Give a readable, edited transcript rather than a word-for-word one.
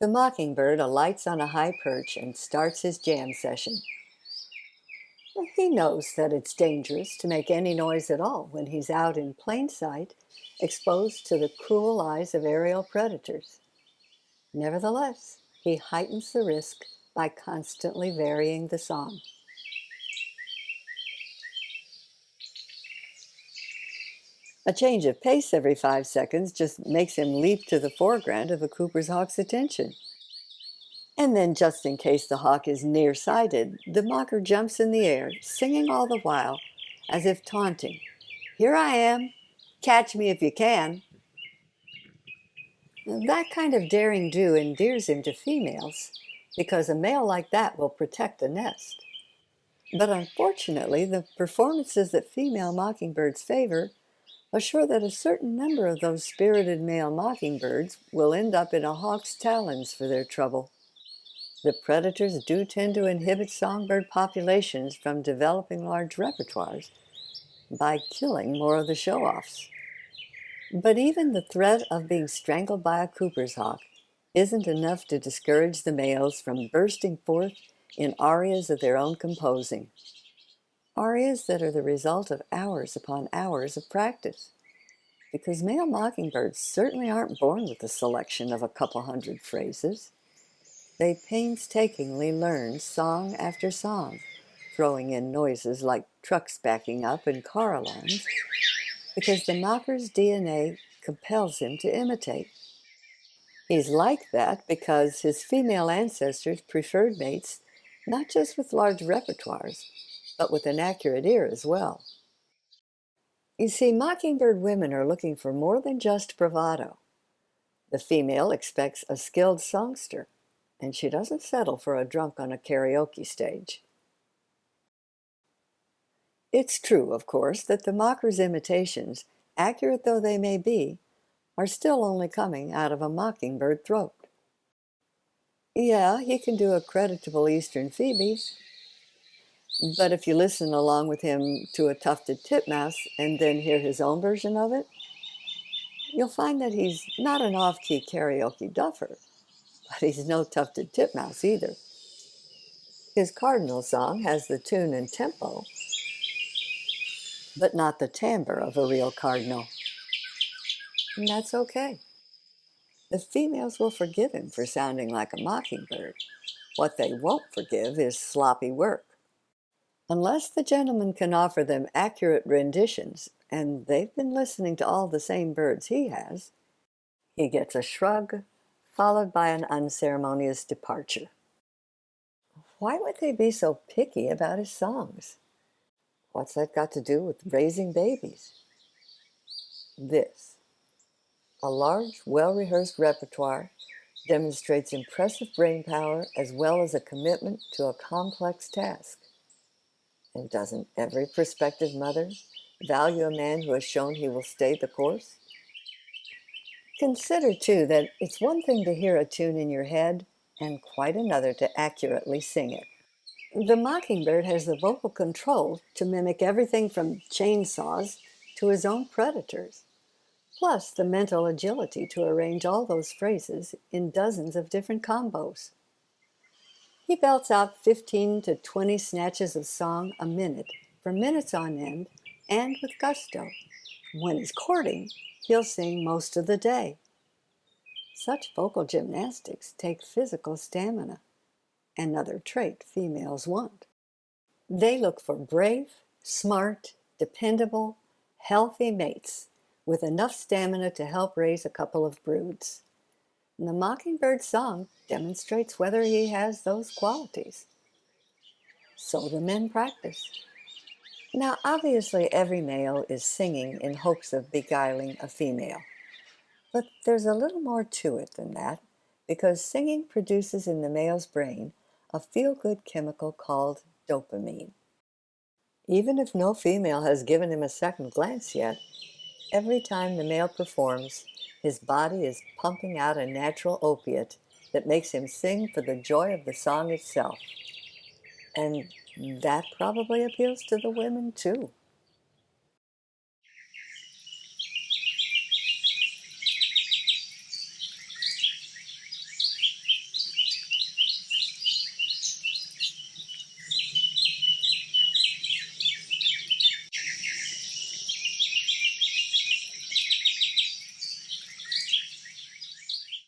The mockingbird alights on a high perch and starts his jam session. He knows that it's dangerous to make any noise at all when he's out in plain sight, exposed to the cruel eyes of aerial predators. Nevertheless, he heightens the risk by constantly varying the song. A change of pace every 5 seconds just makes him leap to the foreground of a Cooper's hawk's attention. And then, just in case the hawk is nearsighted, the mocker jumps in the air, singing all the while, as if taunting, "Here I am! Catch me if you can!" That kind of daring do endears him to females, because a male like that will protect the nest. But unfortunately, the performances that female mockingbirds favor assure that a certain number of those spirited male mockingbirds will end up in a hawk's talons for their trouble. The predators do tend to inhibit songbird populations from developing large repertoires by killing more of the show-offs. But even the threat of being strangled by a Cooper's hawk isn't enough to discourage the males from bursting forth in arias of their own composing. Arias that are the result of hours upon hours of practice. Because male mockingbirds certainly aren't born with a selection of a couple hundred phrases. They painstakingly learn song after song, throwing in noises like trucks backing up and car alarms, because the mocker's DNA compels him to imitate. He's like that because his female ancestors preferred mates not just with large repertoires, but with an accurate ear as well. You see, mockingbird women are looking for more than just bravado. The female expects a skilled songster, and she doesn't settle for a drunk on a karaoke stage. It's true, of course, that the mocker's imitations, accurate though they may be, are still only coming out of a mockingbird throat. Yeah, he can do a creditable Eastern Phoebe, but if you listen along with him to a tufted titmouse and then hear his own version of it, you'll find that he's not an off-key karaoke duffer, but he's no tufted titmouse either. His cardinal song has the tune and tempo, but not the timbre of a real cardinal. And that's okay. The females will forgive him for sounding like a mockingbird. What they won't forgive is sloppy work. Unless the gentleman can offer them accurate renditions, and they've been listening to all the same birds he has, he gets a shrug, followed by an unceremonious departure. Why would they be so picky about his songs? What's that got to do with raising babies? This. A large, well-rehearsed repertoire demonstrates impressive brain power as well as a commitment to a complex task. And doesn't every prospective mother value a man who has shown he will stay the course? Consider, too, that it's one thing to hear a tune in your head and quite another to accurately sing it. The mockingbird has the vocal control to mimic everything from chainsaws to his own predators, plus the mental agility to arrange all those phrases in dozens of different combos. He belts out 15 to 20 snatches of song a minute for minutes on end and with gusto. When he's courting, he'll sing most of the day. Such vocal gymnastics take physical stamina, another trait females want. They look for brave, smart, dependable, healthy mates with enough stamina to help raise a couple of broods. And the mockingbird song demonstrates whether he has those qualities. So the men practice. Now, obviously, every male is singing in hopes of beguiling a female. But there's a little more to it than that, because singing produces in the male's brain a feel-good chemical called dopamine. Even if no female has given him a second glance yet, every time the male performs, his body is pumping out a natural opiate that makes him sing for the joy of the song itself. And that probably appeals to the women too.